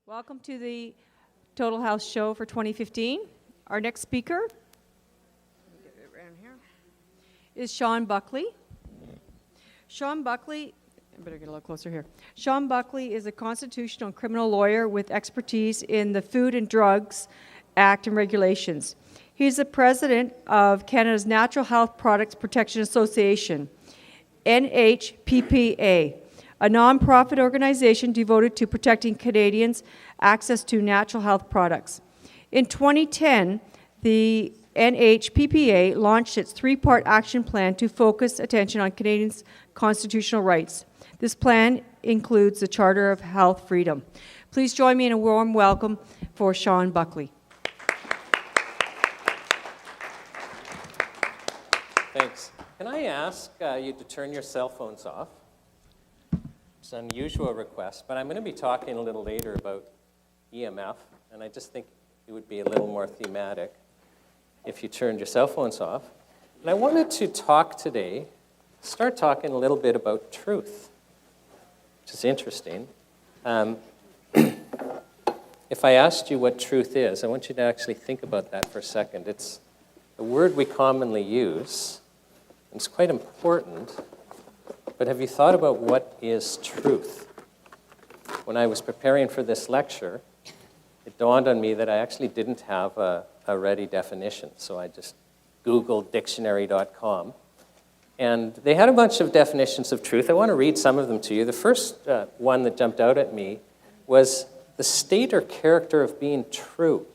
Welcome to the Total House Show for 2015. Our next speaker is Shawn Buckley. Shawn Buckley, I better get a little closer here. Shawn Buckley is a constitutional and criminal lawyer with expertise in the Food and Drugs Act and regulations. He's the president of Canada's Natural Health Products Protection Association, NHPPA, a non-profit organization devoted to protecting Canadians' access to natural health products. In 2010, the NHPPA launched its three-part action plan to focus attention on Canadians' constitutional rights. This plan includes the Charter of Health Freedom. Please join me in a warm welcome for Shawn Buckley. Thanks. Can I ask you to turn your cell phones off? It's an unusual request, but I'm going to be talking a little later about EMF, and I just think it would be a little more thematic if you turned your cell phones off. And I wanted to start talking a little bit about truth, which is interesting. If I asked you what truth is, I want you to actually think about that for a second. It's a word we commonly use, and it's quite important. But have you thought about what is truth? When I was preparing for this lecture, it dawned on me that I actually didn't have a ready definition, so I just Googled dictionary.com. And they had a bunch of definitions of truth. I want to read some of them to you. The first one that jumped out at me was the state or character of being true.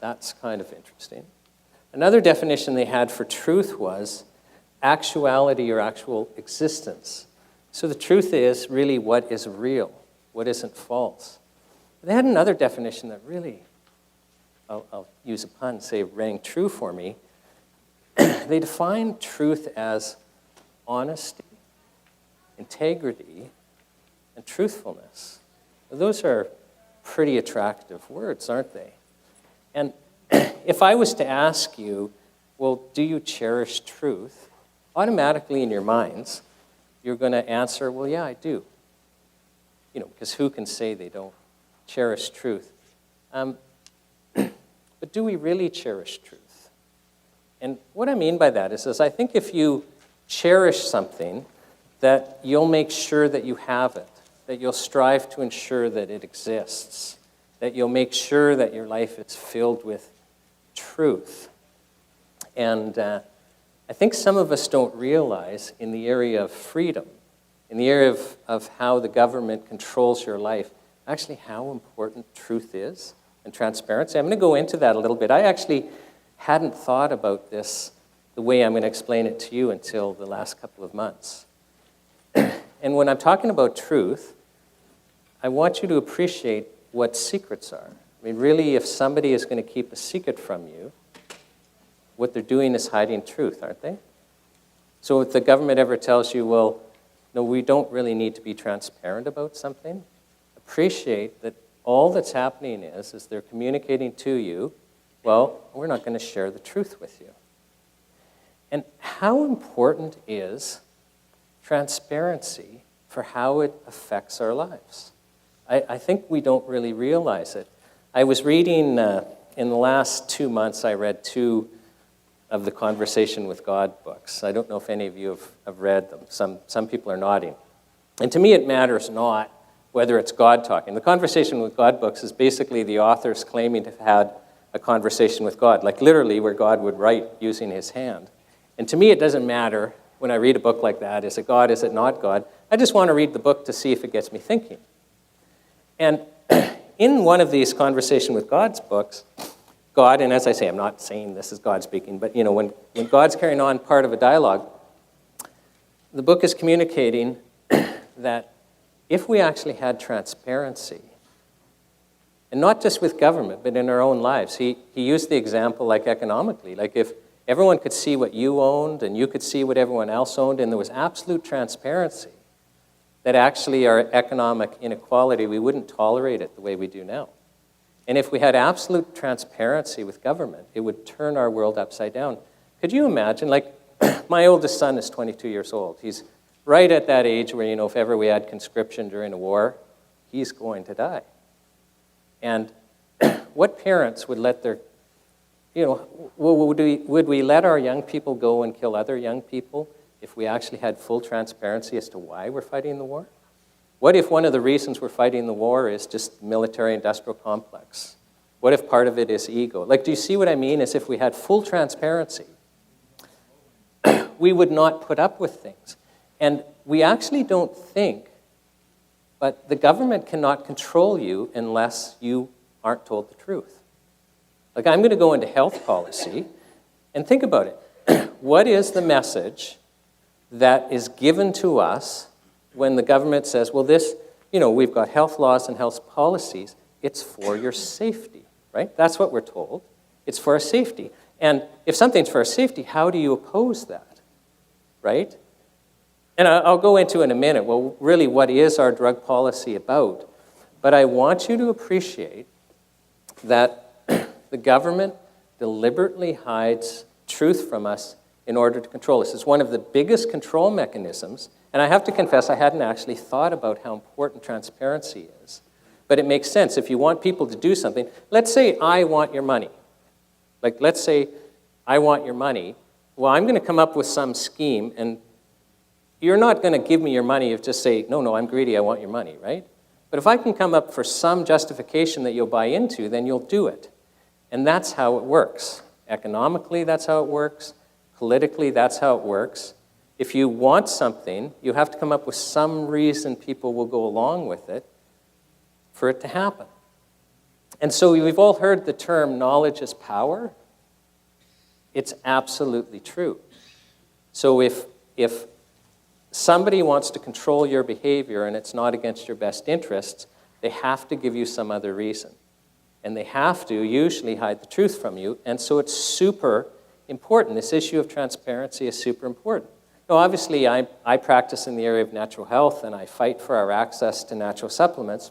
That's kind of interesting. Another definition they had for truth was actuality or actual existence. So the truth is really what is real, what isn't false. They had another definition that really, I'll use a pun, say rang true for me. They defined truth as honesty, integrity, and truthfulness. Those are pretty attractive words, aren't they? And if I was to ask you, well, do you cherish truth? Automatically in your minds, you're going to answer, well, yeah, I do. Because who can say they don't cherish truth? But do we really cherish truth? And what I mean by that is I think if you cherish something, that you'll make sure that you have it, that you'll strive to ensure that it exists, that you'll make sure that your life is filled with truth. And I think some of us don't realize in the area of freedom, in the area of how the government controls your life, actually how important truth is and transparency. I'm going to go into that a little bit. I actually hadn't thought about this the way I'm going to explain it to you until the last couple of months. And when I'm talking about truth, I want you to appreciate what secrets are. I mean, really, if somebody is going to keep a secret from you, what they're doing is hiding truth, aren't they? So if the government ever tells you, well, no, we don't really need to be transparent about something, appreciate that all that's happening is they're communicating to you, well, we're not going to share the truth with you. And how important is transparency for how it affects our lives? I think we don't really realize it. I was reading, in the last 2 months, I read 2 of the Conversation with God books. I don't know if any of you have read them. Some people are nodding. And to me, it matters not whether it's God talking. The Conversation with God books is basically the authors claiming to have had a conversation with God, like literally where God would write using his hand. And to me, it doesn't matter when I read a book like that. Is it God? Is it not God? I just want to read the book to see if it gets me thinking. And in one of these Conversation with God's books, God, and as I say, I'm not saying this is God speaking, but when God's carrying on part of a dialogue, the book is communicating that if we actually had transparency, and not just with government, but in our own lives, he used the example like economically, like if everyone could see what you owned and you could see what everyone else owned, and there was absolute transparency, that actually our economic inequality, we wouldn't tolerate it the way we do now. And if we had absolute transparency with government, it would turn our world upside down. Could you imagine, like, my oldest son is 22 years old. He's right at that age where, if ever we had conscription during a war, he's going to die. And what parents would let their, would we let our young people go and kill other young people if we actually had full transparency as to why we're fighting the war? What if one of the reasons we're fighting the war is just military-industrial complex? What if part of it is ego? Like, do you see what I mean? As if we had full transparency, we would not put up with things. And we actually don't think, but the government cannot control you unless you aren't told the truth. Like, I'm going to go into health policy, and think about it. What is the message that is given to us when the government says, well, this, we've got health laws and health policies, it's for your safety, right? That's what we're told. It's for our safety. And if something's for our safety, how do you oppose that, right? And I'll go into in a minute, well, really, what is our drug policy about? But I want you to appreciate that the government deliberately hides truth from us in order to control us. It's one of the biggest control mechanisms, and I have to confess I hadn't actually thought about how important transparency is. But it makes sense. If you want people to do something, let's say I want your money. Like, let's say I want your money. Well, I'm going to come up with some scheme, and you're not going to give me your money if just say, no, I'm greedy, I want your money, right? But if I can come up for some justification that you'll buy into, then you'll do it. And that's how it works. Economically, that's how it works. Politically, that's how it works. If you want something, you have to come up with some reason people will go along with it for it to happen. And so we've all heard the term knowledge is power. It's absolutely true. So if somebody wants to control your behavior and it's not against your best interests, they have to give you some other reason. And they have to usually hide the truth from you. And so it's super important. This issue of transparency is super important. Now, obviously, I practice in the area of natural health, and I fight for our access to natural supplements.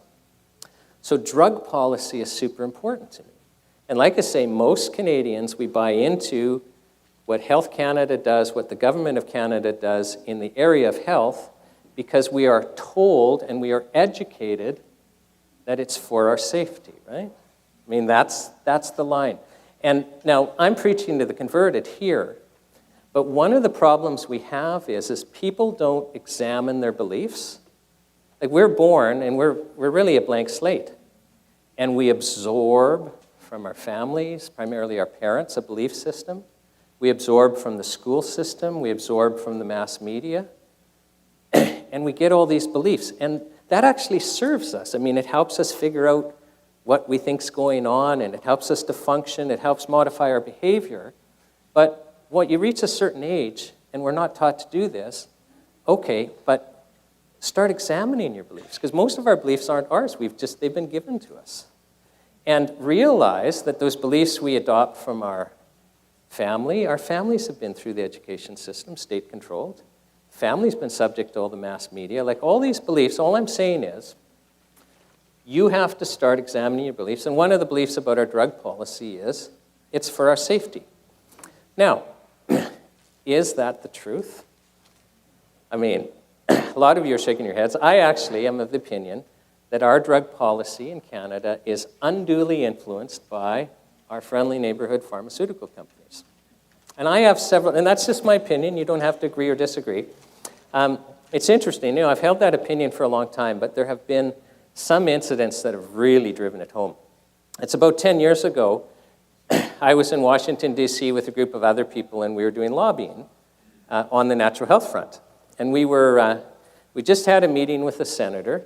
So drug policy is super important to me. And like I say, most Canadians, we buy into what Health Canada does, what the government of Canada does in the area of health, because we are told and we are educated that it's for our safety, right? I mean, that's the line. And now, I'm preaching to the converted here, but one of the problems we have is people don't examine their beliefs. Like, we're born, and we're really a blank slate. And we absorb from our families, primarily our parents, a belief system. We absorb from the school system. We absorb from the mass media. And we get all these beliefs. And that actually serves us. I mean, it helps us figure out what we think's going on, and it helps us to function. It helps modify our behavior. But when you reach a certain age, and we're not taught to do this, okay, but start examining your beliefs, because most of our beliefs aren't ours. They've been given to us. And realize that those beliefs we adopt from our families have been through the education system, state-controlled. Family's been subject to all the mass media. Like, all these beliefs, all I'm saying is, you have to start examining your beliefs. And one of the beliefs about our drug policy is, it's for our safety. Now, is that the truth? I mean, a lot of you are shaking your heads. I actually am of the opinion that our drug policy in Canada is unduly influenced by our friendly neighborhood pharmaceutical companies. And I have several, and that's just my opinion. You don't have to agree or disagree. It's interesting. I've held that opinion for a long time, but there have been some incidents that have really driven it home. It's about 10 years ago. I was in Washington, D.C. with a group of other people, and we were doing lobbying on the natural health front. And we just had a meeting with a senator.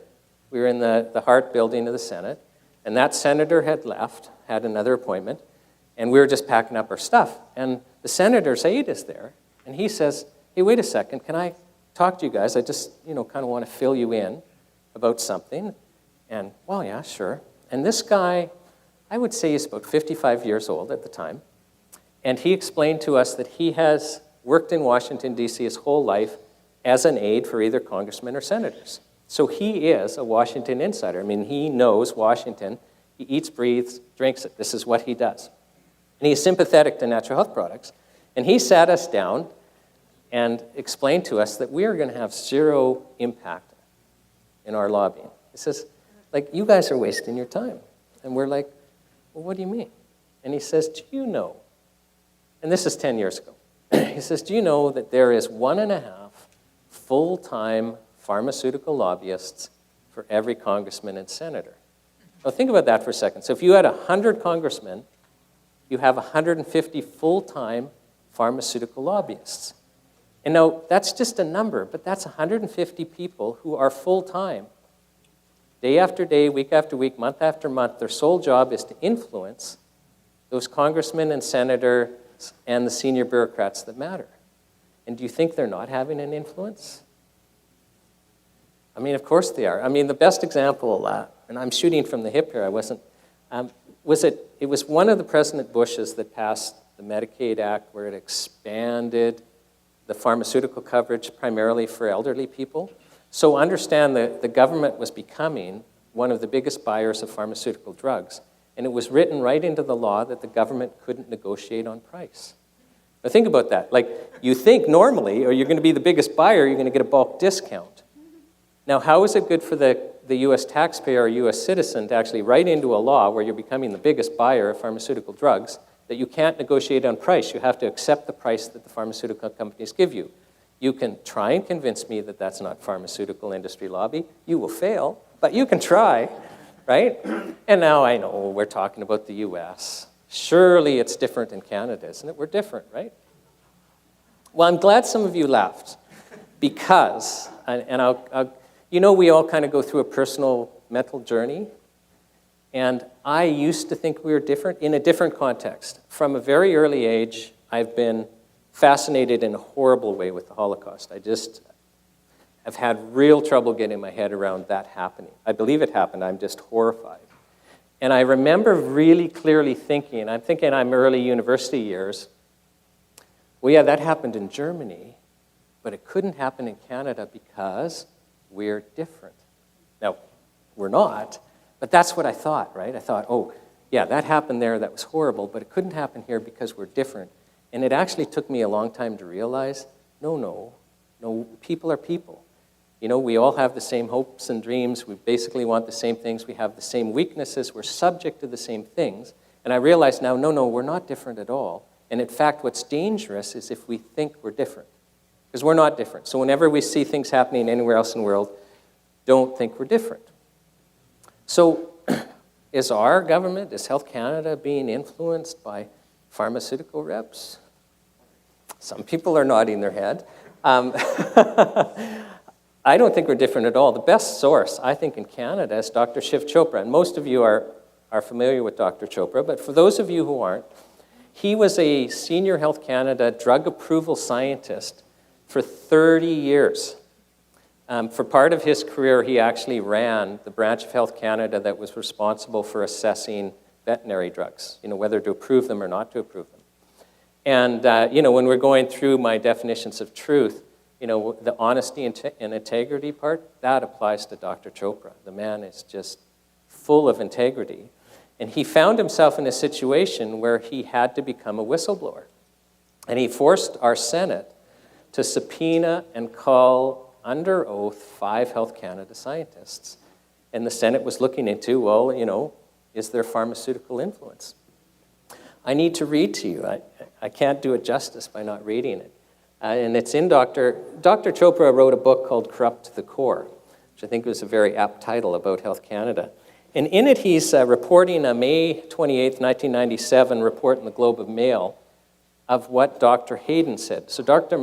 We were in the Hart building of the Senate, and that senator had left, had another appointment, and we were just packing up our stuff. And the senator's aide is there, and he says, hey, wait a second, can I talk to you guys? I just, kind of want to fill you in about something. And, well, yeah, sure. And this guy, I would say he's about 55 years old at the time, and he explained to us that he has worked in Washington, D.C. his whole life as an aide for either congressmen or senators. So he is a Washington insider. I mean, he knows Washington. He eats, breathes, drinks it. This is what he does. And he's sympathetic to natural health products. And he sat us down and explained to us that we are going to have zero impact in our lobbying. He says, like, you guys are wasting your time. And we're like, well, what do you mean? And he says, do you know, and this is 10 years ago, he says, do you know that there is 1.5 full-time pharmaceutical lobbyists for every congressman and senator? Now think about that for a second. So if you had 100 congressmen, you have 150 full-time pharmaceutical lobbyists. And now that's just a number, but that's 150 people who are full-time. Day after day, week after week, month after month, their sole job is to influence those congressmen and senators and the senior bureaucrats that matter. And do you think they're not having an influence? I mean, of course they are. I mean, the best example of that, and I'm shooting from the hip here, it was one of the President Bushes that passed the Medicaid Act where it expanded the pharmaceutical coverage primarily for elderly people. So understand that the government was becoming one of the biggest buyers of pharmaceutical drugs. And it was written right into the law that the government couldn't negotiate on price. Now think about that. Like, you think normally, or you're going to be the biggest buyer, you're going to get a bulk discount. Now, how is it good for the U.S. taxpayer or U.S. citizen to actually write into a law where you're becoming the biggest buyer of pharmaceutical drugs that you can't negotiate on price? You have to accept the price that the pharmaceutical companies give you. You can try and convince me that that's not pharmaceutical industry lobby. You will fail, but you can try, right? And now I know we're talking about the U.S. Surely it's different in Canada, isn't it? We're different, right? Well, I'm glad some of you laughed because, you know, we all kind of go through a personal mental journey. And I used to think we were different in a different context. From a very early age, I've been fascinated in a horrible way with the Holocaust. I've had real trouble getting my head around that happening. I believe it happened, I'm just horrified. And I remember really clearly thinking, I'm early university years, well, yeah, that happened in Germany, but it couldn't happen in Canada because we're different. Now, we're not, but that's what I thought, right? I thought, oh, yeah, that happened there, that was horrible, but it couldn't happen here because we're different. And it actually took me a long time to realize, no, people are people. You know, we all have the same hopes and dreams. We basically want the same things. We have the same weaknesses. We're subject to the same things. And I realize now, no, we're not different at all. And in fact, what's dangerous is if we think we're different, because we're not different. So whenever we see things happening anywhere else in the world, don't think we're different. So is our government, is Health Canada being influenced by pharmaceutical reps? Some people are nodding their head. I don't think we're different at all. The best source, I think, in Canada is Dr. Schiff Chopra. And most of you are familiar with Dr. Chopra, but for those of you who aren't, he was a senior Health Canada drug approval scientist for 30 years. For part of his career, he actually ran the branch of Health Canada that was responsible for assessing veterinary drugs, you know, whether to approve them or not to approve them. And, you know, when we're going through my definitions of truth, you know, the honesty and integrity part, that applies to Dr. Chopra. The man is just full of integrity. And he found himself in a situation where he had to become a whistleblower. And he forced our Senate to subpoena and call under oath 5 Health Canada scientists. And the Senate was looking into, well, you know, is there pharmaceutical influence? I need to read to you. I can't do it justice by not reading it. And it's in Dr. Chopra wrote a book called Corrupt to the Core, which I think was a very apt title about Health Canada. And in it, he's reporting a May 28th, 1997 report in the Globe and Mail of what Dr. Hayden said. So Dr.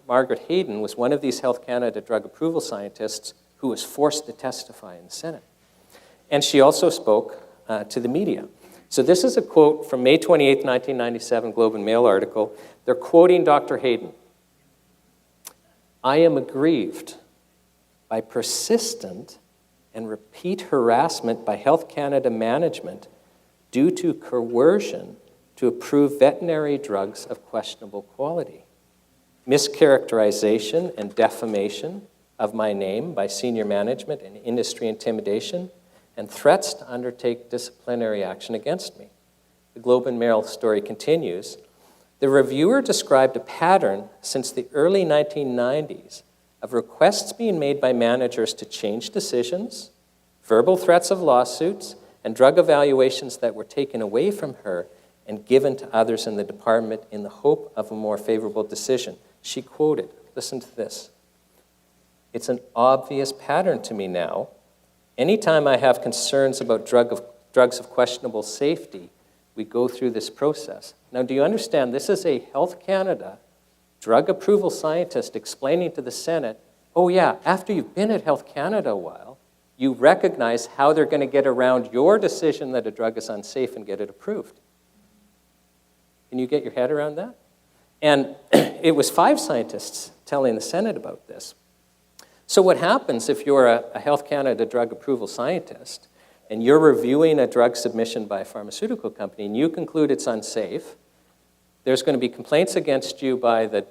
Margaret Hayden was one of these Health Canada drug approval scientists who was forced to testify in the Senate. And she also spoke to the media. So this is a quote from May 28th, 1997 Globe and Mail article. They're quoting Dr. Hayden. I am aggrieved by persistent and repeat harassment by Health Canada management due to coercion to approve veterinary drugs of questionable quality, mischaracterization and defamation of my name by senior management and industry intimidation, and threats to undertake disciplinary action against me. The Globe and Mail story continues. The reviewer described a pattern since the early 1990s of requests being made by managers to change decisions, verbal threats of lawsuits, and drug evaluations that were taken away from her and given to others in the department in the hope of a more favorable decision. She quoted, listen to this, "It's an obvious pattern to me now. Anytime I have concerns about drugs of questionable safety, we go through this process." Now, do you understand? This is a Health Canada drug approval scientist explaining to the Senate, oh yeah, after you've been at Health Canada a while, you recognize how they're going to get around your decision that a drug is unsafe and get it approved. Can you get your head around that? And it was 5 scientists telling the Senate about this. So what happens if you're a Health Canada drug approval scientist and you're reviewing a drug submission by a pharmaceutical company and you conclude it's unsafe, there's going to be complaints against you by the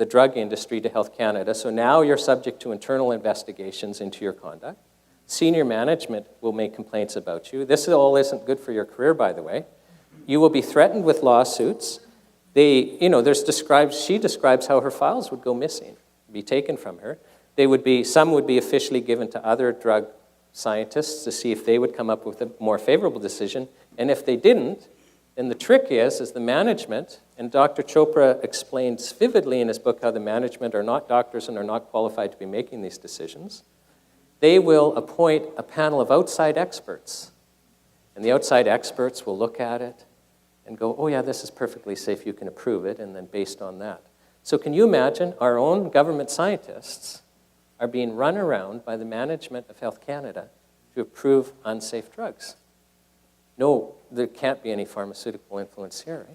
drug industry to Health Canada, so now you're subject to internal investigations into your conduct. Senior management will make complaints about you. This all isn't good for your career, by the way. You will be threatened with lawsuits. She describes how her files would go missing, be taken from her. Some would be officially given to other drug scientists to see if they would come up with a more favorable decision. And if they didn't, then the trick is the management, and Dr. Chopra explains vividly in his book how the management are not doctors and are not qualified to be making these decisions. They will appoint a panel of outside experts. And the outside experts will look at it and go, oh yeah, this is perfectly safe, you can approve it, and then based on that. So can you imagine our own government scientists are being run around by the management of Health Canada to approve unsafe drugs? No, there can't be any pharmaceutical influence here,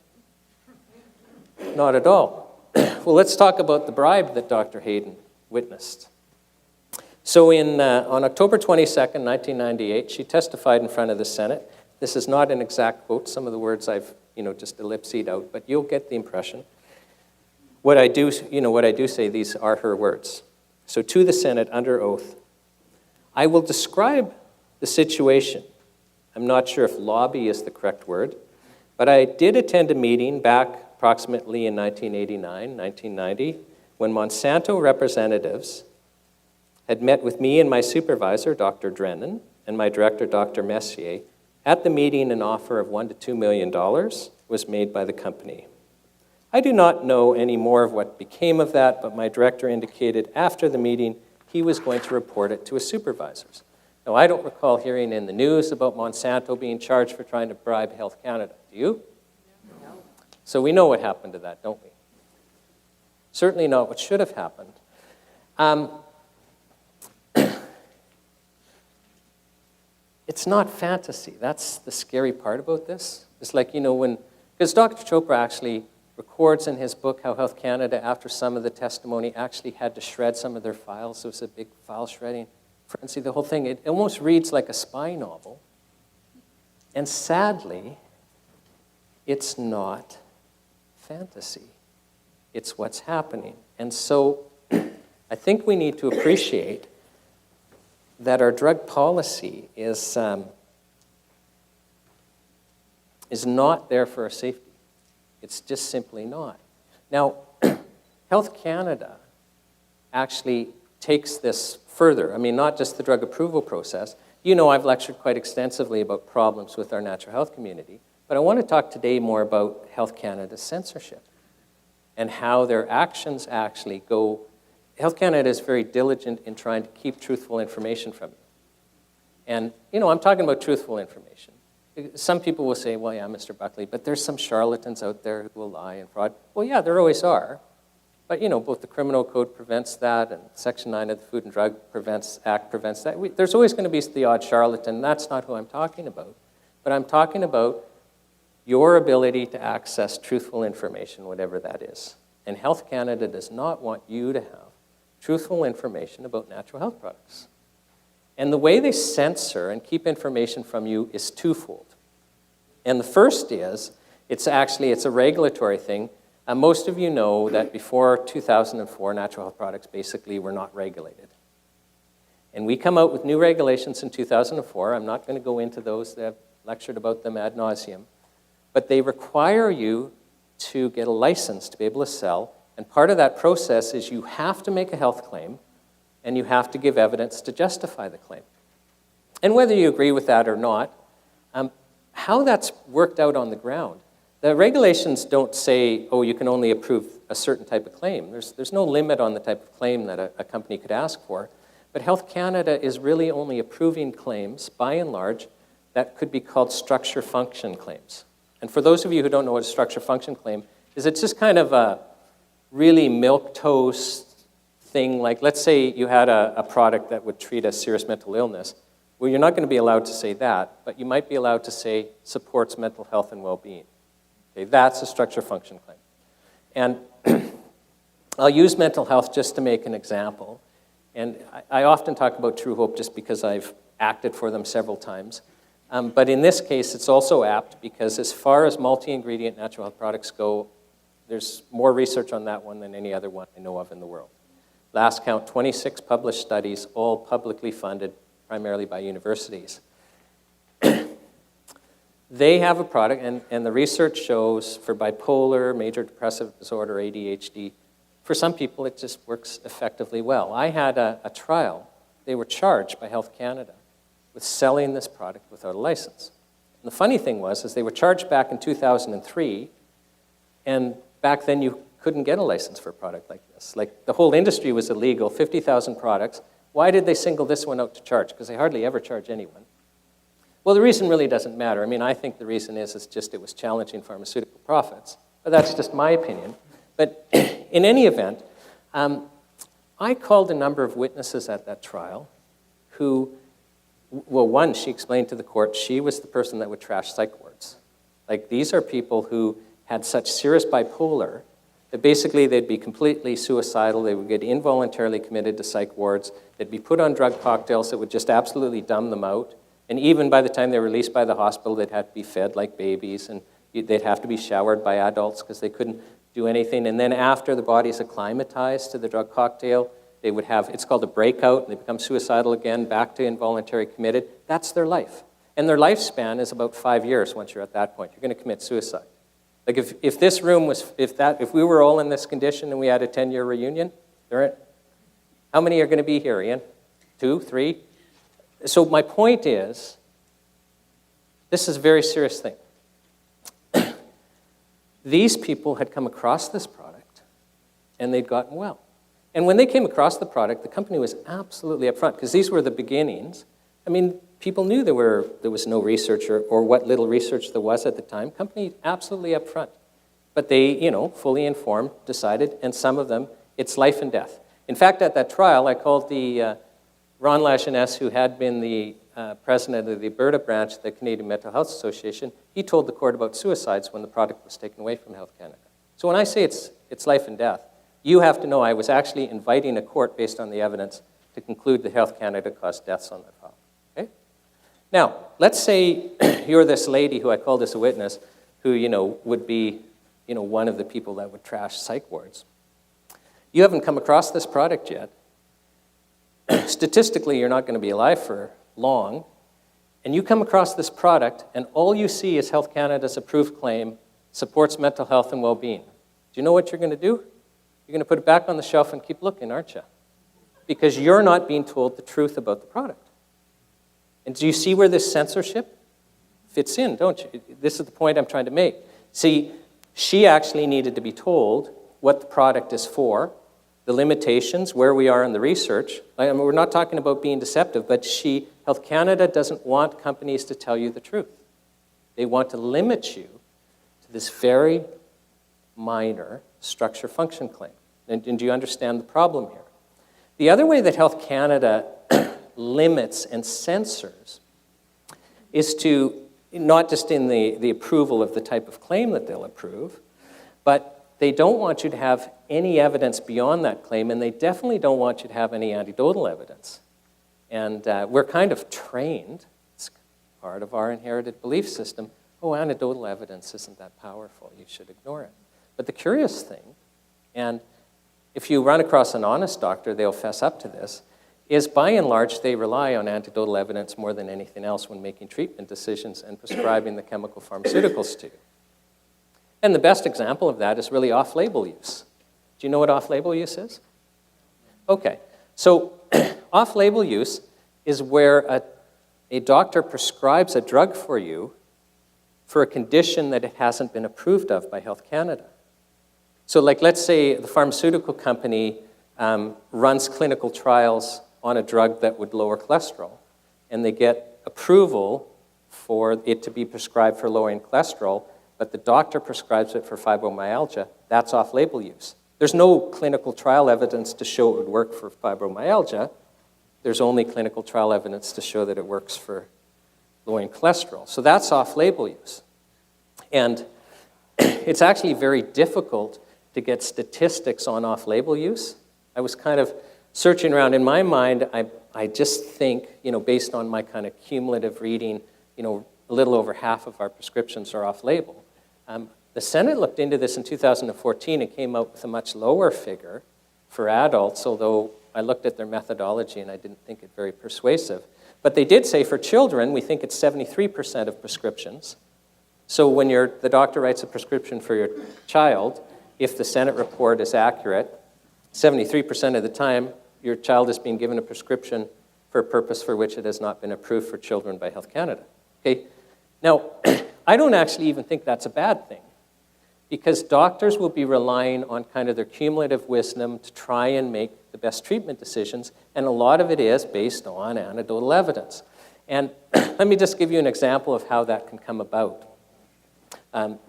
right? Not at all. Well, let's talk about the bribe that Dr. Hayden witnessed. So on October 22nd, 1998, she testified in front of the Senate. This is not an exact quote. Some of the words I've just ellipsed out, but you'll get the impression. What I do say, these are her words. So to the Senate, under oath, I will describe the situation. I'm not sure if lobby is the correct word, but I did attend a meeting back approximately in 1989, 1990, when Monsanto representatives had met with me and my supervisor, Dr. Drennan, and my director, Dr. Messier. At the meeting, an offer of $1 to $2 million was made by the company. I do not know any more of what became of that, but my director indicated after the meeting he was going to report it to his supervisors. Now, I don't recall hearing in the news about Monsanto being charged for trying to bribe Health Canada. Do you? No. So we know what happened to that, don't we? Certainly not what should have happened. It's not fantasy. That's the scary part about this. It's like, because Dr. Chopra actually records in his book how Health Canada, after some of the testimony, actually had to shred some of their files. So it was a big file shredding frenzy, the whole thing. It almost reads like a spy novel. And sadly, it's not fantasy. It's what's happening. And so I think we need to appreciate that our drug policy is not there for our safety. It's just simply not. Now, Health Canada actually takes this further. I mean, not just the drug approval process. I've lectured quite extensively about problems with our natural health community, but I want to talk today more about Health Canada's censorship and how their actions actually go. Health Canada is very diligent in trying to keep truthful information from you. And, I'm talking about truthful information. Some people will say, well, yeah, Mr. Buckley, but there's some charlatans out there who will lie and fraud. Well, yeah, there always are. But, both the criminal code prevents that and Section 9 of the Food and Drug Act prevents that. There's always going to be the odd charlatan. That's not who I'm talking about. But I'm talking about your ability to access truthful information, whatever that is. And Health Canada does not want you to have truthful information about natural health products. And the way they censor and keep information from you is twofold. And the first is, it's a regulatory thing. Most of you know that before 2004, natural health products basically were not regulated. And we come out with new regulations in 2004. I'm not going to go into those. I've lectured about them ad nauseum. But they require you to get a license to be able to sell. And part of that process is you have to make a health claim, and you have to give evidence to justify the claim. And whether you agree with that or not, how that's worked out on the ground. The regulations don't say, oh, you can only approve a certain type of claim. There's no limit on the type of claim that a company could ask for. But Health Canada is really only approving claims, by and large, that could be called structure-function claims. And for those of you who don't know what a structure-function claim is, it's just kind of a really milquetoast thing. Like, let's say you had a product that would treat a serious mental illness. Well, you're not going to be allowed to say that, but you might be allowed to say supports mental health and well-being. Okay, that's a structure-function claim. And I'll use mental health just to make an example. And I often talk about True Hope just because I've acted for them several times. But in this case, it's also apt because as far as multi-ingredient natural health products go, there's more research on that one than any other one I know of in the world. Last count, 26 published studies, all publicly funded, primarily by universities. They have a product, and the research shows for bipolar, major depressive disorder, ADHD, for some people it just works effectively well. I had a trial. They were charged by Health Canada with selling this product without a license. And the funny thing was they were charged back in 2003, and back then you couldn't get a license for a product like this. Like, the whole industry was illegal, 50,000 products. Why did they single this one out to charge? Because they hardly ever charge anyone. Well, the reason really doesn't matter. I mean, I think the reason is just it was challenging pharmaceutical profits. But that's just my opinion. But in any event, I called a number of witnesses at that trial who, well, one, she explained to the court she was the person that would trash psych wards. Like, these are people who had such serious bipolar that basically they'd be completely suicidal, they would get involuntarily committed to psych wards, they'd be put on drug cocktails that would just absolutely dumb them out, and even by the time they were released by the hospital, they'd have to be fed like babies, and they'd have to be showered by adults because they couldn't do anything, and then after the body's acclimatized to the drug cocktail, they would have, it's called a breakout, and they become suicidal again, back to involuntary committed. That's their life. And their lifespan is about 5 years once you're at that point. You're going to commit suicide. Like, if this room was, if we were all in this condition and we had a 10-year reunion, how many are going to be here, Ian? 2, 3? So my point is, this is a very serious thing. These people had come across this product, and they'd gotten well. And when they came across the product, the company was absolutely upfront, because these were the beginnings. I mean, people knew there was no research or what little research there was at the time. Company absolutely upfront. But they, fully informed, decided, and some of them, it's life and death. In fact, at that trial, I called the Ron Lajeunesse, who had been the president of the Alberta branch of the Canadian Mental Health Association. He told the court about suicides when the product was taken away from Health Canada. So when I say it's life and death, you have to know I was actually inviting a court based on the evidence to conclude that Health Canada caused deaths on their file. Okay? Now, let's say you're this lady who I called as a witness who, would be, one of the people that would trash psych wards. You haven't come across this product yet. Statistically, you're not going to be alive for long, and you come across this product, and all you see is Health Canada's approved claim, supports mental health and well-being. Do you know what you're going to do? You're going to put it back on the shelf and keep looking, aren't you? Because you're not being told the truth about the product. And do you see where this censorship fits in, don't you? This is the point I'm trying to make. See, she actually needed to be told what the product is for, the limitations, where we are in the research. I mean, we're not talking about being deceptive, but Health Canada doesn't want companies to tell you the truth. They want to limit you to this very minor structure-function claim. And do you understand the problem here? The other way that Health Canada limits and censors is to, not just in the approval of the type of claim that they'll approve, but they don't want you to have any evidence beyond that claim, and they definitely don't want you to have any anecdotal evidence. And we're kind of trained, it's part of our inherited belief system, anecdotal evidence isn't that powerful, you should ignore it. But the curious thing, and if you run across an honest doctor, they'll fess up to this, is by and large, they rely on anecdotal evidence more than anything else when making treatment decisions and prescribing the chemical pharmaceuticals to you. And the best example of that is really off-label use. Do you know what off-label use is? Okay, so off-label use is where a doctor prescribes a drug for you for a condition that it hasn't been approved of by Health Canada. So like, let's say the pharmaceutical company runs clinical trials on a drug that would lower cholesterol, and they get approval for it to be prescribed for lowering cholesterol, but the doctor prescribes it for fibromyalgia. That's off-label use. There's no clinical trial evidence to show it would work for fibromyalgia. There's only clinical trial evidence to show that it works for lowering cholesterol. So that's off-label use. And it's actually very difficult to get statistics on off-label use. I was kind of searching around. In my mind, I just think, based on my kind of cumulative reading, a little over half of our prescriptions are off-label. The Senate looked into this in 2014 and came out with a much lower figure for adults, although I looked at their methodology and I didn't think it very persuasive. But they did say for children, we think it's 73% of prescriptions. So when the doctor writes a prescription for your child, if the Senate report is accurate, 73% of the time, your child is being given a prescription for a purpose for which it has not been approved for children by Health Canada. Okay? Now, I don't actually even think that's a bad thing, because doctors will be relying on kind of their cumulative wisdom to try and make the best treatment decisions, and a lot of it is based on anecdotal evidence. And let me just give you an example of how that can come about.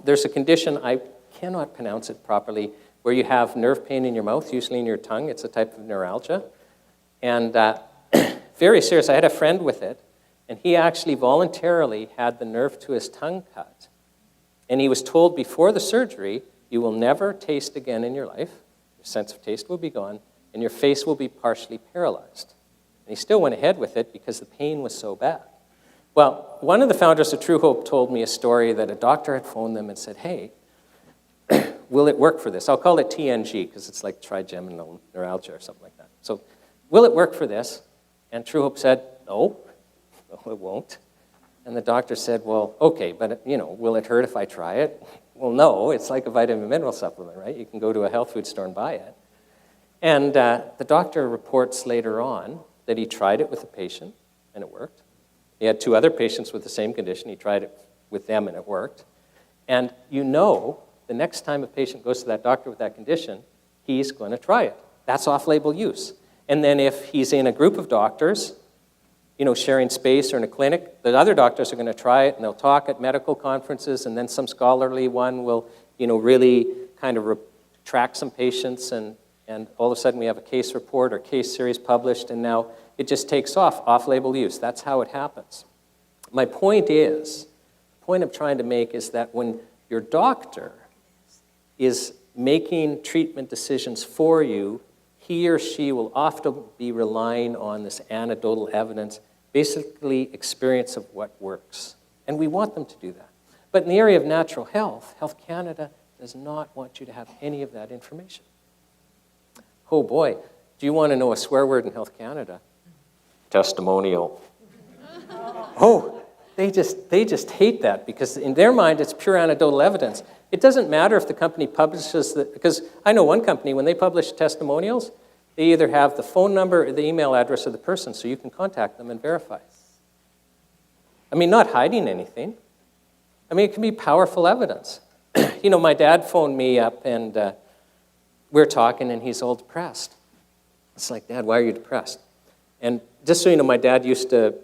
There's a condition, I cannot pronounce it properly, where you have nerve pain in your mouth, usually in your tongue. It's a type of neuralgia. And very serious. I had a friend with it, and he actually voluntarily had the nerve to his tongue cut. And he was told before the surgery, you will never taste again in your life, your sense of taste will be gone, and your face will be partially paralyzed. And he still went ahead with it because the pain was so bad. Well, one of the founders of True Hope told me a story that a doctor had phoned them and said, hey, will it work for this? I'll call it TNG because it's like trigeminal neuralgia or something like that. So, will it work for this? And True Hope said, no, it won't. And the doctor said, well, okay, but will it hurt if I try it? Well, no, it's like a vitamin mineral supplement, right? You can go to a health food store and buy it. And the doctor reports later on that he tried it with a patient and it worked. He had 2 other patients with the same condition. He tried it with them and it worked. And the next time a patient goes to that doctor with that condition, he's going to try it. That's off-label use. And then if he's in a group of doctors, sharing space or in a clinic, the other doctors are going to try it and they'll talk at medical conferences, and then some scholarly one will, really kind of track some patients, and all of a sudden we have a case report or case series published, and now it just takes off-label use. That's how it happens. My point is, the point I'm trying to make is that when your doctor is making treatment decisions for you, he or she will often be relying on this anecdotal evidence, basically experience of what works. And we want them to do that. But in the area of natural health, Health Canada does not want you to have any of that information. Oh boy, do you want to know a swear word in Health Canada? Testimonial. Oh, they just hate that, because in their mind it's pure anecdotal evidence. It doesn't matter if the company publishes because I know one company, when they publish testimonials, they either have the phone number or the email address of the person, so you can contact them and verify. I mean, not hiding anything. I mean, it can be powerful evidence. My dad phoned me up, and we're talking, and he's all depressed. It's like, Dad, why are you depressed? And just so you know, my dad used to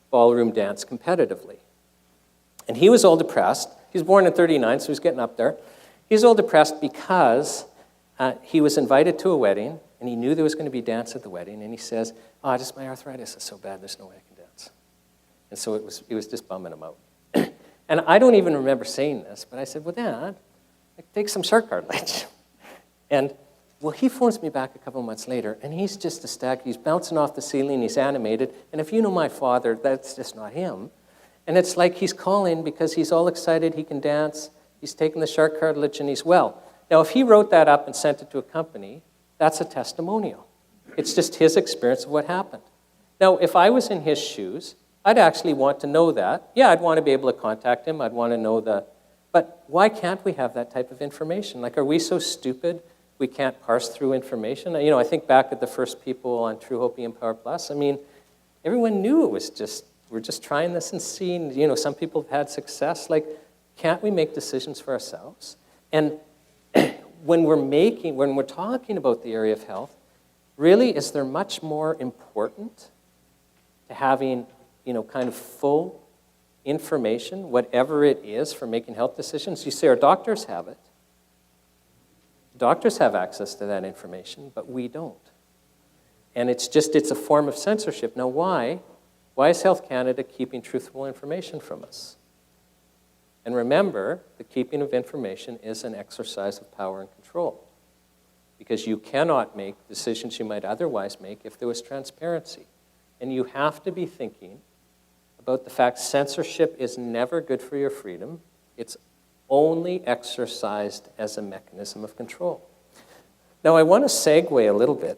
ballroom dance competitively. And he was all depressed. He was born in 1939, so he's getting up there. He's all depressed because he was invited to a wedding, and he knew there was going to be dance at the wedding, and he says, just my arthritis is so bad, there's no way I can dance. And so it was just bumming him out. And I don't even remember saying this, but I said, well, Dad, take some shark cartilage. And, well, he phones me back a couple months later, and he's just ecstatic. He's bouncing off the ceiling, he's animated, and if you know my father, that's just not him. And it's like he's calling because he's all excited, he can dance, he's taking the shark cartilage, and he's well. Now, if he wrote that up and sent it to a company, that's a testimonial. It's just his experience of what happened. Now, if I was in his shoes, I'd actually want to know that. Yeah, I'd want to be able to contact him. I'd want to know but why can't we have that type of information? Like, are we so stupid we can't parse through information? I think back at the first people on True Hope Empower Plus. I mean, everyone knew it was just we're just trying this and seeing, some people have had success. Like, can't we make decisions for ourselves? And when we're talking about the area of health, really, is there much more important to having, kind of full information, whatever it is, for making health decisions? You say our doctors have it. Doctors have access to that information, but we don't. And it's a form of censorship. Now, why? Why is Health Canada keeping truthful information from us? And remember, the keeping of information is an exercise of power and control, because you cannot make decisions you might otherwise make if there was transparency. And you have to be thinking about the fact censorship is never good for your freedom. It's only exercised as a mechanism of control. Now, I want to segue a little bit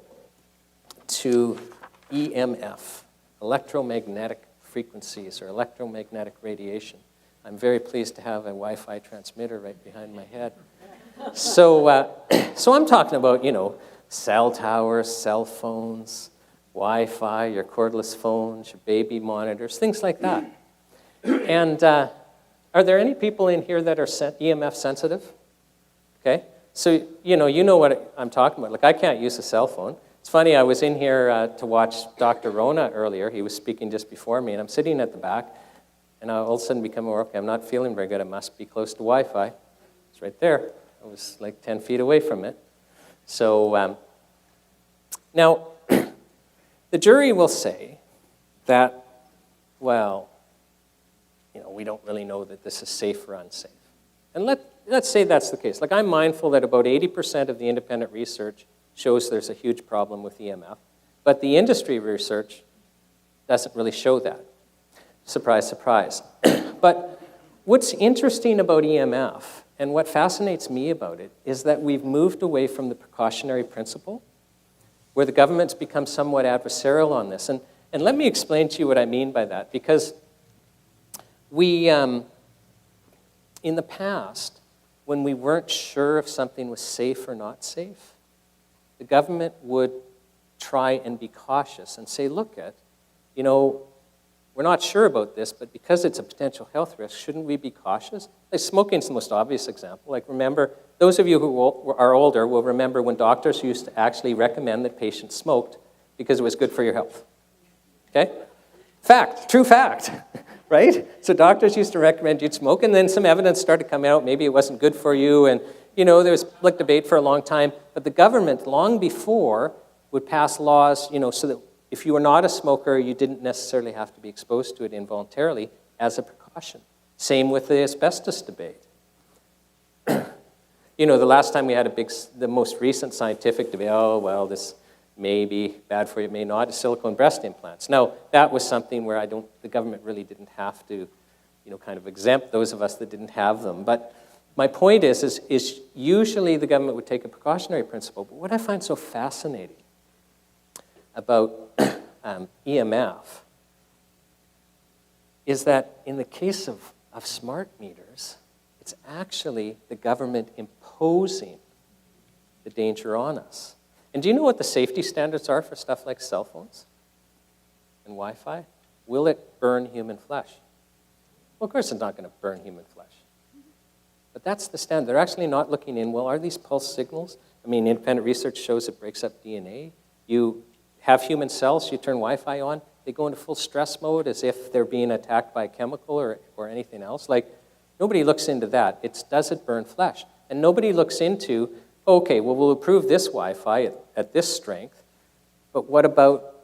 to EMF, electromagnetic frequencies or electromagnetic radiation. I'm very pleased to have a Wi-Fi transmitter right behind my head. So I'm talking about, cell towers, cell phones, Wi-Fi, your cordless phones, your baby monitors, things like that. And are there any people in here that are EMF sensitive? Okay, so you know what I'm talking about. Like, I can't use a cell phone. It's funny, I was in here to watch Dr. Rona earlier. He was speaking just before me, and I'm sitting at the back, and I all of a sudden become aware, okay, I'm not feeling very good. I must be close to Wi-Fi. It's right there. I was like 10 feet away from it. So now, the jury will say that, well, we don't really know that this is safe or unsafe. And let's say that's the case. Like, I'm mindful that about 80% of the independent research shows there's a huge problem with EMF, but the industry research doesn't really show that. Surprise, surprise. But what's interesting about EMF, and what fascinates me about it, is that we've moved away from the precautionary principle, where the government's become somewhat adversarial on this. And let me explain to you what I mean by that, because we, in the past, when we weren't sure if something was safe or not safe, the government would try and be cautious and say, look, we're not sure about this, but because it's a potential health risk, shouldn't we be cautious? Like, smoking's the most obvious example. Like, remember, those of you who are older will remember when doctors used to actually recommend that patients smoked because it was good for your health. Okay? Fact, true fact, right? So doctors used to recommend you'd smoke, and then some evidence started coming out, maybe it wasn't good for you, and there was public debate for a long time, but the government, long before, would pass laws, so that if you were not a smoker, you didn't necessarily have to be exposed to it involuntarily as a precaution. Same with the asbestos debate. The last time we had the most recent scientific debate, this may be bad for you, it may not, is silicone breast implants. Now, that was something where the government really didn't have to, kind of exempt those of us that didn't have them. But my point is usually the government would take a precautionary principle, but what I find so fascinating about EMF is that in the case of smart meters, it's actually the government imposing the danger on us. And do you know what the safety standards are for stuff like cell phones and Wi-Fi? Will it burn human flesh? Well, of course it's not going to burn human flesh. But that's the standard. They're actually not looking in, well, are these pulse signals? I mean, independent research shows it breaks up DNA. You have human cells, you turn Wi-Fi on, they go into full stress mode as if they're being attacked by a chemical or anything else. Like, nobody looks into that. Does it burn flesh? And nobody looks into, okay, well, we'll approve this Wi-Fi at this strength, but what about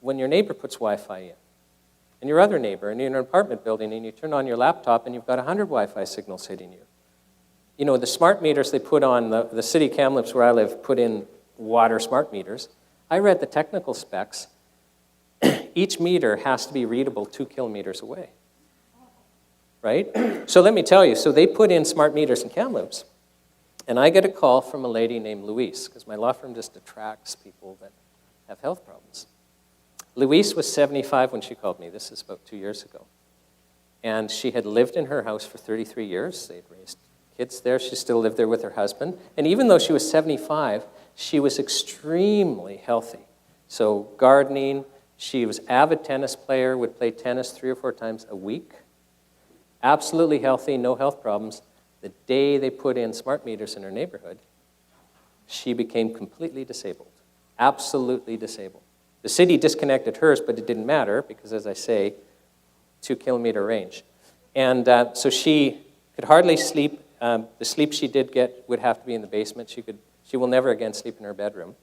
when your neighbor puts Wi-Fi in? And your other neighbor, and you're in an apartment building, and you turn on your laptop, and you've got 100 Wi-Fi signals hitting you. The smart meters they put on, the city of Kamloops where I live put in water smart meters. I read the technical specs. Each meter has to be readable 2 kilometers away, right? So let me tell you, so they put in smart meters in Kamloops, and I get a call from a lady named Louise, because my law firm just attracts people that have health problems. Louise was 75 when she called me. This is about 2 years ago. And she had lived in her house for 33 years. They'd raised kids there. She still lived there with her husband. And even though she was 75, she was extremely healthy. So gardening, She was avid tennis player, would play tennis 3 or 4 times a week. Absolutely healthy, no health problems. The day they put in smart meters in her neighborhood, she became completely disabled, absolutely disabled. The city disconnected hers, but it didn't matter because, as I say, 2-kilometer range. And so she could hardly sleep. The sleep she did get would have to be in the basement. She will never again sleep in her bedroom.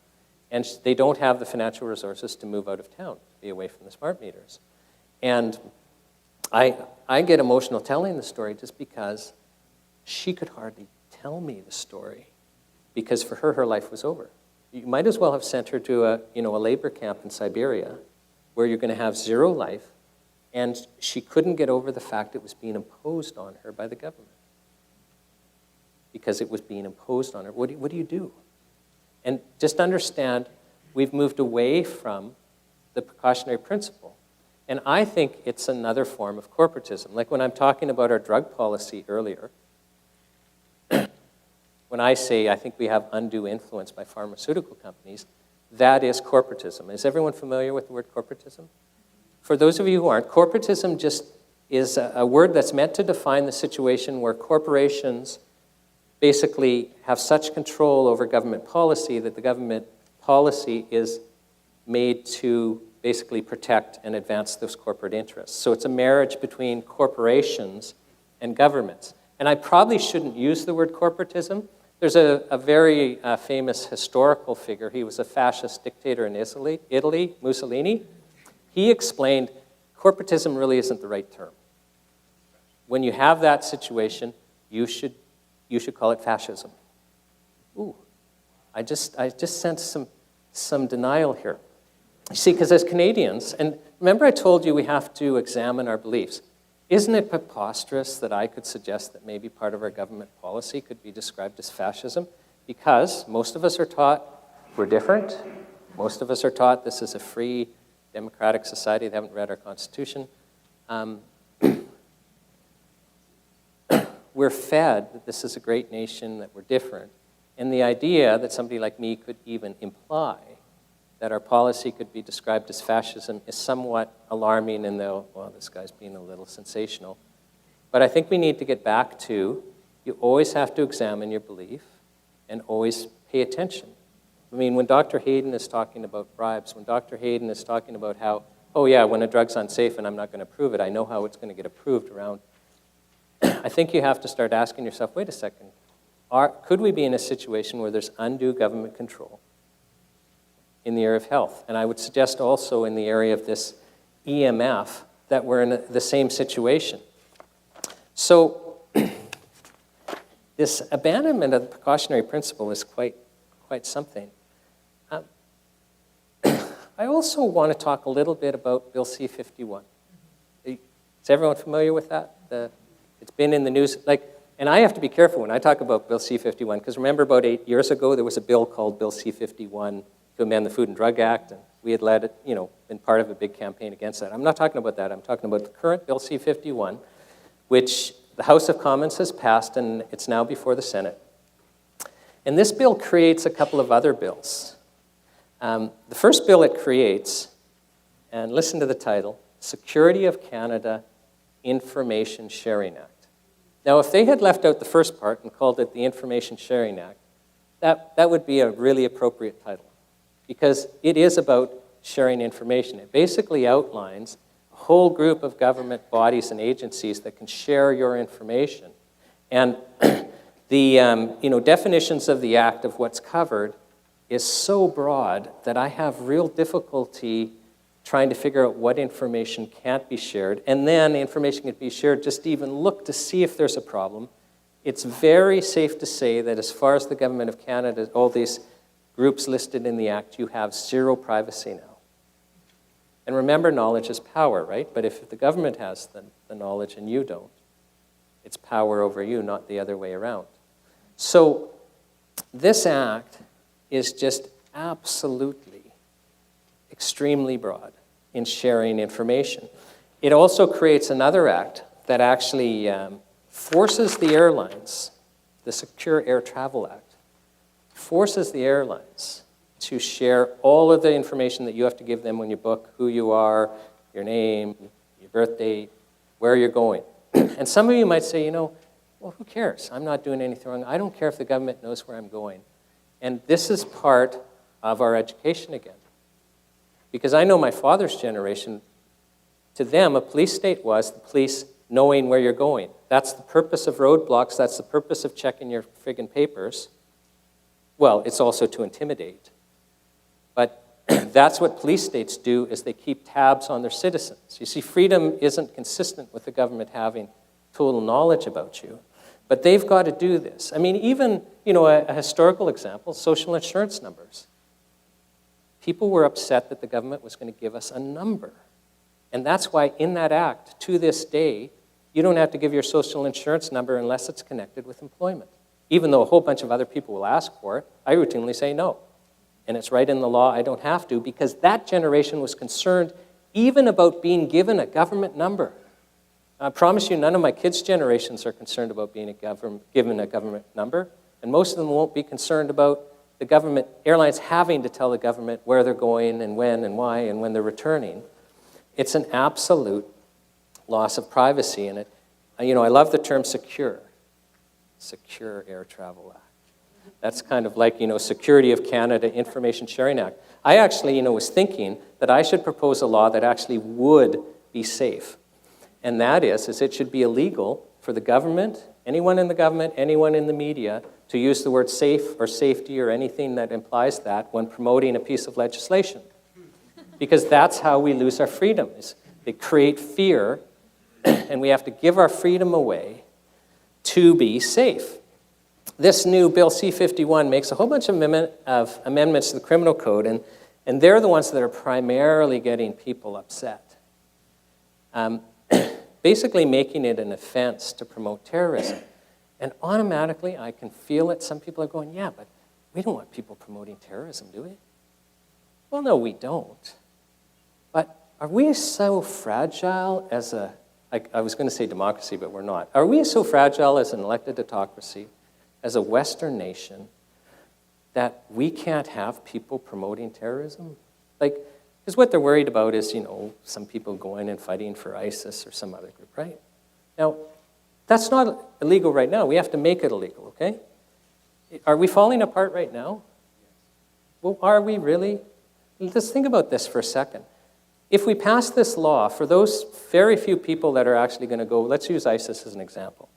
And they don't have the financial resources to move out of town, to be away from the smart meters. And I get emotional telling the story just because she could hardly tell me the story, because for her life was over. You might as well have sent her to a labor camp in Siberia where you're going to have 0 life, and she couldn't get over the fact it was being imposed on her by the government. Because it was being imposed on her. What do you do? And just understand, we've moved away from the precautionary principle. And I think it's another form of corporatism. Like when I'm talking about our drug policy earlier, when I say I think we have undue influence by pharmaceutical companies, that is corporatism. Is everyone familiar with the word corporatism? For those of you who aren't, corporatism just is a word that's meant to define the situation where corporations basically have such control over government policy that the government policy is made to basically protect and advance those corporate interests. So it's a marriage between corporations and governments. And I probably shouldn't use the word corporatism. There's a very famous historical figure. He was a fascist dictator in Italy, Mussolini. He explained corporatism really isn't the right term. When you have that situation, you should call it fascism. Ooh, I just sense some denial here. You see, because as Canadians, and remember I told you we have to examine our beliefs. Isn't it preposterous that I could suggest that maybe part of our government policy could be described as fascism? Because most of us are taught we're different. Most of us are taught this is a free, democratic society. They haven't read our Constitution. We're fed that this is a great nation, that we're different. And the idea that somebody like me could even imply that our policy could be described as fascism is somewhat alarming, and well, this guy's being a little sensational. But I think we need to get back to, you always have to examine your belief and always pay attention. I mean, when Dr. Hayden is talking about bribes, when Dr. Hayden is talking about how, oh yeah, when a drug's unsafe and I'm not going to prove it, I know how it's going to get approved around. I think you have to start asking yourself, wait a second, could we be in a situation where there's undue government control in the area of health? And I would suggest also in the area of this EMF that we're in the same situation. So this abandonment of the precautionary principle is quite something. I also want to talk a little bit about Bill C-51. Is everyone familiar with that? It's been in the news, and I have to be careful when I talk about Bill C-51, because remember about 8 years ago, there was a bill called Bill C-51 to amend the Food and Drug Act, and we had led it, been part of a big campaign against that. I'm not talking about that. I'm talking about the current Bill C-51, which the House of Commons has passed, and it's now before the Senate. And this bill creates a couple of other bills. The first bill it creates, and listen to the title, Security of Canada Information Sharing Act. Now, if they had left out the first part and called it the Information Sharing Act, that would be a really appropriate title, because it is about sharing information. It basically outlines a whole group of government bodies and agencies that can share your information. And the definitions of the act of what's covered is so broad that I have real difficulty trying to figure out what information can't be shared, and then information can be shared, just even look to see if there's a problem. It's very safe to say that as far as the Government of Canada, all these groups listed in the Act, you have zero privacy now. And remember, knowledge is power, right? But if the government has the knowledge and you don't, it's power over you, not the other way around. So this Act is just absolutely extremely broad in sharing information. It also creates another act that actually forces the airlines, the Secure Air Travel Act, forces the airlines to share all of the information that you have to give them when you book, who you are, your name, your birth date, where you're going. And some of you might say, you know, well, who cares? I'm not doing anything wrong. I don't care if the government knows where I'm going. And this is part of our education again. Because I know my father's generation, to them, a police state was the police knowing where you're going. That's the purpose of roadblocks. That's the purpose of checking your friggin' papers. Well, it's also to intimidate. But that's what police states do, is they keep tabs on their citizens. You see, freedom isn't consistent with the government having total knowledge about you. But they've got to do this. I mean, even, you know, a historical example, social insurance numbers. People were upset that the government was going to give us a number. And that's why in that act, to this day, you don't have to give your social insurance number unless it's connected with employment. Even though a whole bunch of other people will ask for it, I routinely say no. And it's right in the law, I don't have to, because that generation was concerned even about being given a government number. I promise you, none of my kids' generations are concerned about being given a government number, and most of them won't be concerned about the government, airlines having to tell the government where they're going and when and why and when they're returning. It's an absolute loss of privacy, and you know, I love the term secure Air Travel Act. That's kind of like, you know, Security of Canada Information Sharing Act. I actually, you know, was thinking that I should propose a law that actually would be safe. And that is it should be illegal for the government, anyone in the media, to use the word safe or safety or anything that implies that when promoting a piece of legislation. Because that's how we lose our freedoms. They create fear, and we have to give our freedom away to be safe. This new Bill C-51 makes a whole bunch of amendments to the criminal code, and they're the ones that are primarily getting people upset. Basically making it an offense to promote terrorism. And automatically, I can feel it. Some people are going, yeah, but we don't want people promoting terrorism, do we? Well, no, we don't. But are we so fragile as I was going to say democracy, but we're not. Are we so fragile as an elected autocracy, as a Western nation, that we can't have people promoting terrorism? Because what they're worried about is, you know, some people going and fighting for ISIS or some other group, right? Now, that's not illegal right now. We have to make it illegal, okay? Are we falling apart right now? Well, are we really? Let's think about this for a second. If we pass this law, for those very few people that are actually going to go, let's use ISIS as an example.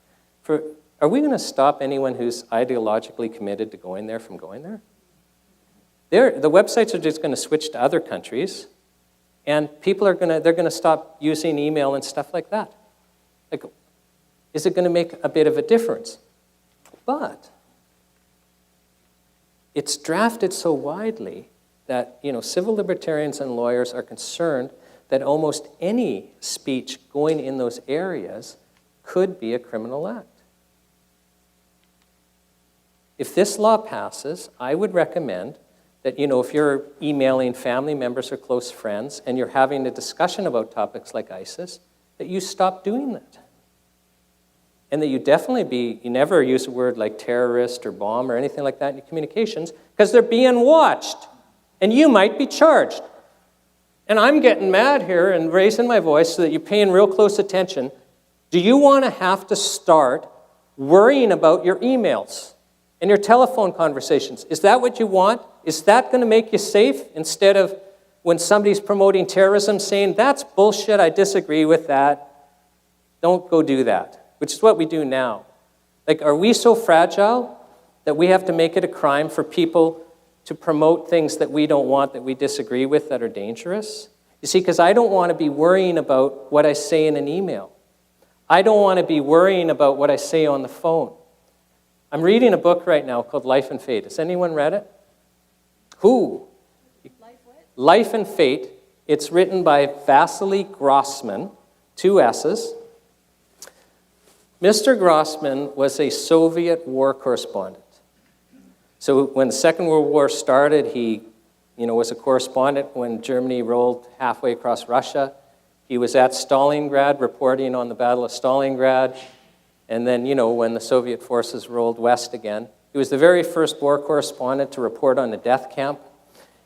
Are we going to stop anyone who's ideologically committed to going there from going there? The websites are just going to switch to other countries, and people are they're going to stop using email and stuff like that. Like, is it going to make a bit of a difference? But it's drafted so widely that, you know, civil libertarians and lawyers are concerned that almost any speech going in those areas could be a criminal act. If this law passes, I would recommend that, you know, if you're emailing family members or close friends and you're having a discussion about topics like ISIS, that you stop doing that. And that you never use a word like terrorist or bomb or anything like that in your communications, because they're being watched. And you might be charged. And I'm getting mad here and raising my voice so that you're paying real close attention. Do you want to have to start worrying about your emails and your telephone conversations? Is that what you want? Is that going to make you safe, instead of when somebody's promoting terrorism saying, that's bullshit, I disagree with that, don't go do that, which is what we do now. Like, are we so fragile that we have to make it a crime for people to promote things that we don't want, that we disagree with, that are dangerous? You see, because I don't want to be worrying about what I say in an email. I don't want to be worrying about what I say on the phone. I'm reading a book right now called Life and Fate. Has anyone read it? Who? Life what? Life and Fate. It's written by Vasily Grossman, 2 S's. Mr. Grossman was a Soviet war correspondent. So when the Second World War started, he, you know, was a correspondent when Germany rolled halfway across Russia. He was at Stalingrad reporting on the Battle of Stalingrad. And then, you know, when the Soviet forces rolled west again, he was the very first war correspondent to report on a death camp.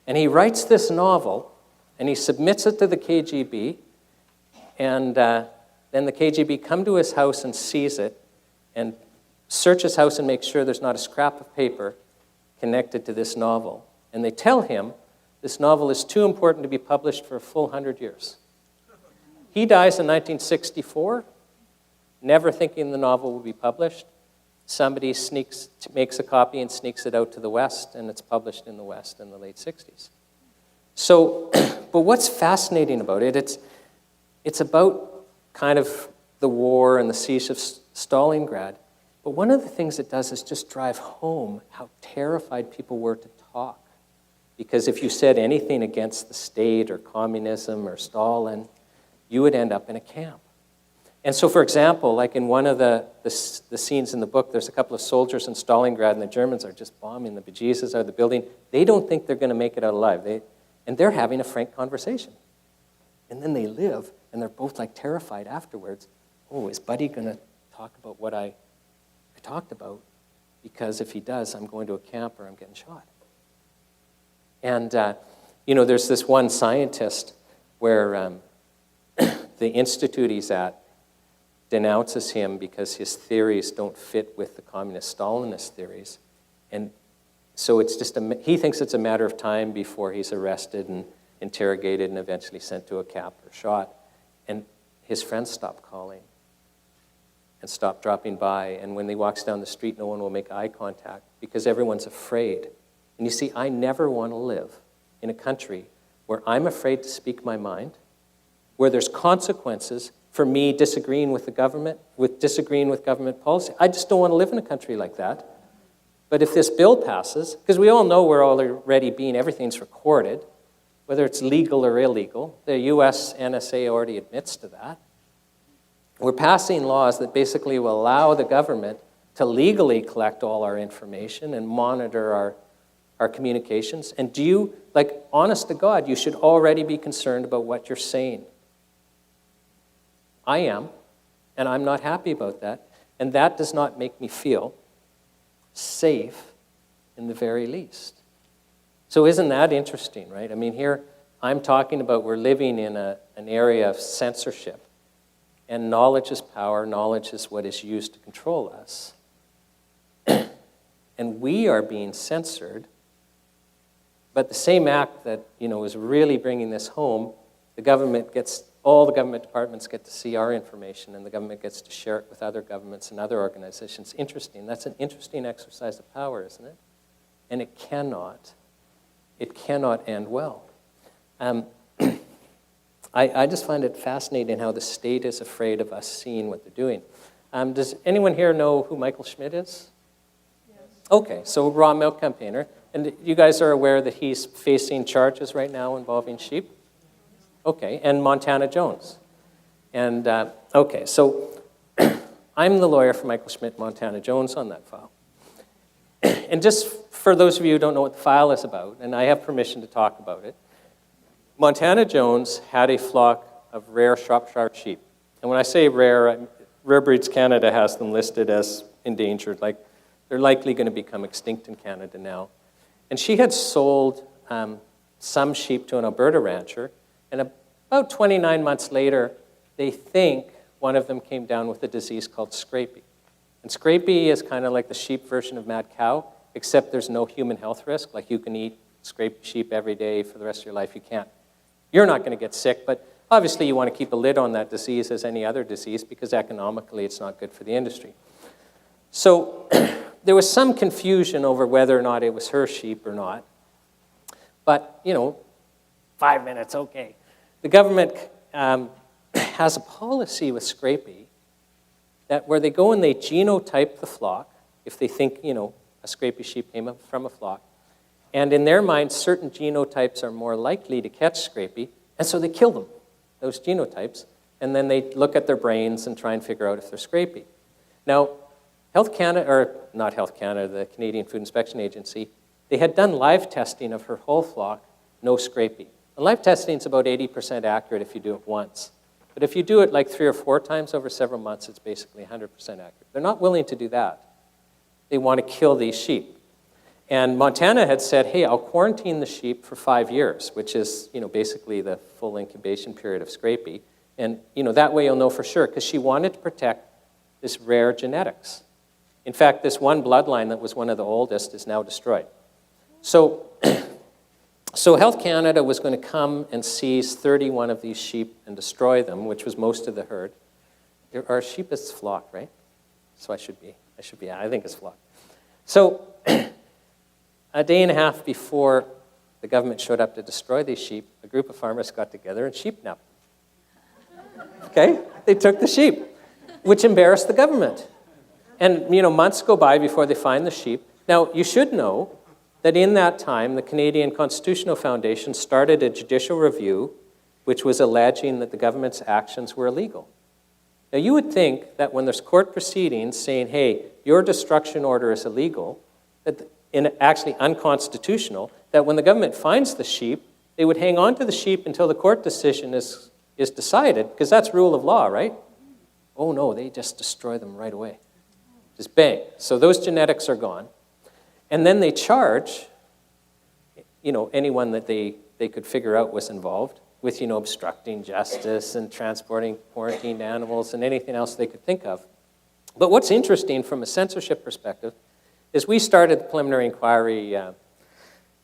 And he writes this novel, and he submits it to the KGB, and then the KGB come to his house and seize it, and search his house and make sure there's not a scrap of paper connected to this novel. And they tell him this novel is too important to be published for a full 100 years. He dies in 1964, never thinking the novel will be published. Somebody makes a copy and sneaks it out to the West, and it's published in the West in the late 60s. So, but what's fascinating about it, it's about kind of the war and the siege of Stalingrad. But one of the things it does is just drive home how terrified people were to talk. Because if you said anything against the state or communism or Stalin, you would end up in a camp. And so, for example, like in one of the scenes in the book, there's a couple of soldiers in Stalingrad, and the Germans are just bombing the bejesus out of the building. They don't think they're going to make it out alive. And they're having a frank conversation. And then they live, and they're both like terrified afterwards. Oh, is Buddy going to talk about what I talked about? Because if he does, I'm going to a camp or I'm getting shot. And, there's this one scientist where the institute he's at denounces him because his theories don't fit with the communist Stalinist theories. And so it's just he thinks it's a matter of time before he's arrested and interrogated and eventually sent to a camp or shot. And his friends stop calling and stop dropping by. And when he walks down the street, no one will make eye contact because everyone's afraid. And you see, I never want to live in a country where I'm afraid to speak my mind, where there's consequences for me disagreeing with the government, disagreeing with government policy. I just don't want to live in a country like that. But if this bill passes, because we all know we're already everything's recorded, whether it's legal or illegal, the US NSA already admits to that. We're passing laws that basically will allow the government to legally collect all our information and monitor our communications. And do you, honest to God, you should already be concerned about what you're saying. I am, and I'm not happy about that. And that does not make me feel safe in the very least. So isn't that interesting, right? I mean, here I'm talking about we're living in an area of censorship. And knowledge is power. Knowledge is what is used to control us. And we are being censored. But the same act that, is really bringing this home, all the government departments get to see our information, and the government gets to share it with other governments and other organizations. Interesting. That's an interesting exercise of power, isn't it? And it cannot end well. I just find it fascinating how the state is afraid of us seeing what they're doing. Does anyone here know who Michael Schmidt is? Yes. Okay, so raw milk campaigner. And you guys are aware that he's facing charges right now involving sheep? Okay, and Montana Jones. And, okay, so I'm the lawyer for Michael Schmidt, Montana Jones on that file. And just for those of you who don't know what the file is about, and I have permission to talk about it, Montana Jones had a flock of rare Shropshire sheep. And when I say rare, Rare Breeds Canada has them listed as endangered, like they're likely going to become extinct in Canada now. And she had sold some sheep to an Alberta rancher, and about 29 months later, they think one of them came down with a disease called scrapie. And scrapie is kind of like the sheep version of mad cow, except there's no human health risk. Like you can eat scrapie sheep every day for the rest of your life. You can't. You're not going to get sick, but obviously you want to keep a lid on that disease as any other disease because economically it's not good for the industry. So there was some confusion over whether or not it was her sheep or not. But, 5 minutes, okay. The government has a policy with scrapie that where they go and they genotype the flock, if they think, a scrapie sheep came from a flock, and in their mind, certain genotypes are more likely to catch scrapie, and so they kill them, those genotypes, and then they look at their brains and try and figure out if they're scrapie. Now, Health Canada, or not Health Canada, the Canadian Food Inspection Agency, they had done live testing of her whole flock, no scrapie. And live testing is about 80% accurate if you do it once. But if you do it like 3 or 4 times over several months, it's basically 100% accurate. They're not willing to do that. They want to kill these sheep. And Montana had said, hey, I'll quarantine the sheep for 5 years, which is, basically the full incubation period of scrapie. And, that way you'll know for sure, because she wanted to protect this rare genetics. In fact, this one bloodline that was one of the oldest is now destroyed. So, so Health Canada was going to come and seize 31 of these sheep and destroy them, which was most of the herd. Our sheep is flock, right? So I think it's flock. So a day and a half before the government showed up to destroy these sheep, a group of farmers got together and sheep napped. Okay? They took the sheep, which embarrassed the government. And, months go by before they find the sheep. Now, you should know that in that time, the Canadian Constitutional Foundation started a judicial review which was alleging that the government's actions were illegal. Now, you would think that when there's court proceedings saying, hey, your destruction order is illegal, actually unconstitutional, that when the government finds the sheep, they would hang on to the sheep until the court decision is decided, because that's rule of law, right? Oh no, they just destroy them right away. Just bang. So those genetics are gone. And then they charge, anyone that they could figure out was involved with, obstructing justice and transporting quarantined animals and anything else they could think of. But what's interesting from a censorship perspective is we started the preliminary inquiry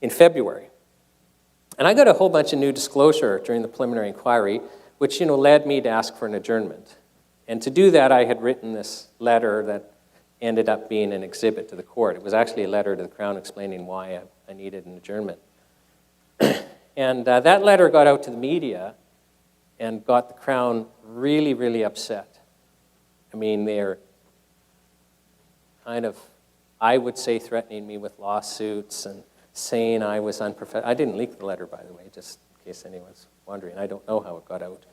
in February. And I got a whole bunch of new disclosure during the preliminary inquiry, which, led me to ask for an adjournment. And to do that, I had written this letter that ended up being an exhibit to the court. It was actually a letter to the Crown explaining why I needed an adjournment. And that letter got out to the media and got the Crown really, really upset. I mean, they're kind of, I would say, threatening me with lawsuits and saying I was unprofessional. I didn't leak the letter, by the way, just in case anyone's wondering. I don't know how it got out.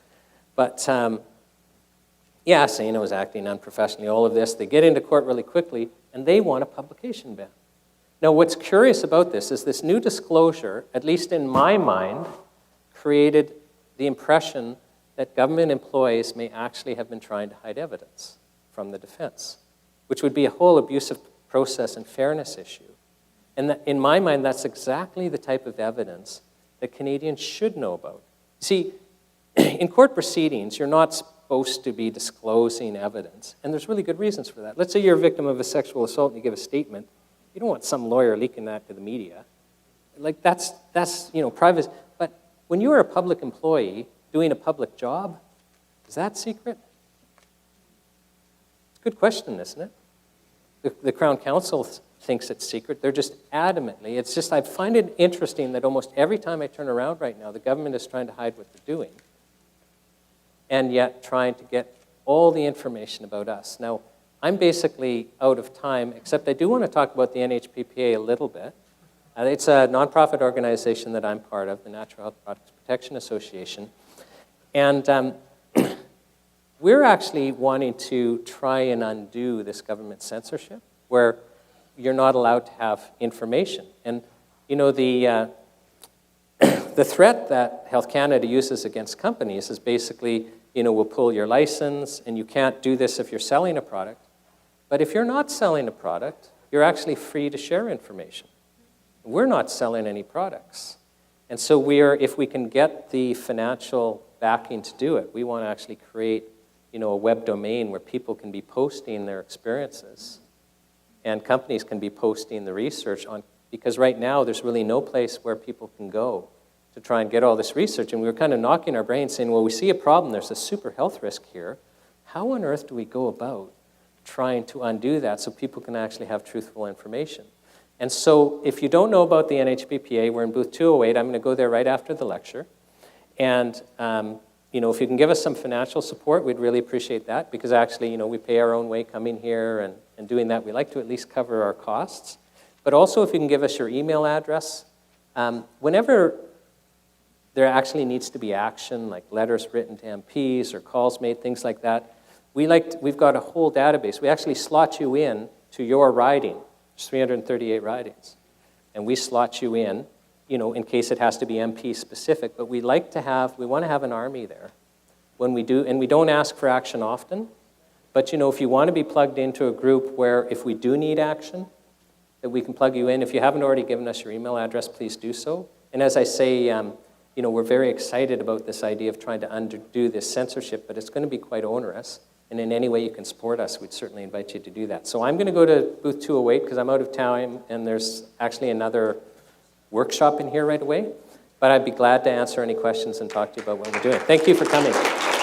But, saying I was acting unprofessionally, all of this. They get into court really quickly, and they want a publication ban. Now, what's curious about this is this new disclosure, at least in my mind, created the impression that government employees may actually have been trying to hide evidence from the defense, which would be a whole abusive process and fairness issue. And in my mind, that's exactly the type of evidence that Canadians should know about. See, in court proceedings, you're not supposed to be disclosing evidence, and there's really good reasons for that. Let's say you're a victim of a sexual assault and you give a statement. You don't want some lawyer leaking that to the media. Like, that's private. But when you're a public employee doing a public job, is that secret? It's a good question, isn't it? The Crown Counsel thinks it's secret. They're just adamantly. It's just, I find it interesting that almost every time I turn around right now, the government is trying to hide what they're doing, and yet trying to get all the information about us. Now, I'm basically out of time, except I do want to talk about the NHPPA a little bit. It's a nonprofit organization that I'm part of, the Natural Health Products Protection Association. And we're actually wanting to try and undo this government censorship, where you're not allowed to have information. And, the threat that Health Canada uses against companies is basically, we'll pull your license, and you can't do this if you're selling a product. But if you're not selling a product, you're actually free to share information. We're not selling any products. And so if we can get the financial backing to do it, we want to actually create, a web domain where people can be posting their experiences and companies can be posting the research on, because right now there's really no place where people can go to try and get all this research. And we were kind of knocking our brains saying, well, we see a problem, there's a super health risk here. How on earth do we go about trying to undo that so people can actually have truthful information? And so if you don't know about the NHPPA, we're in booth 208. I'm going to go there right after the lecture. And if you can give us some financial support, we'd really appreciate that, because actually, we pay our own way coming here and doing that. We like to at least cover our costs. But also, if you can give us your email address, whenever there actually needs to be action, like letters written to MPs or calls made, things like that, we've got a whole database. We actually slot you in to your riding. There's 338 ridings. And we slot you in, in case it has to be MP specific. But we want to have an army there when we do, and we don't ask for action often. But, if you want to be plugged into a group where if we do need action, that we can plug you in. If you haven't already given us your email address, please do so. And as I say, we're very excited about this idea of trying to undo this censorship, but it's going to be quite onerous. And in any way you can support us, we'd certainly invite you to do that. So I'm going to go to booth 208 because I'm out of town, and there's actually another workshop in here right away. But I'd be glad to answer any questions and talk to you about what we're doing. Thank you for coming.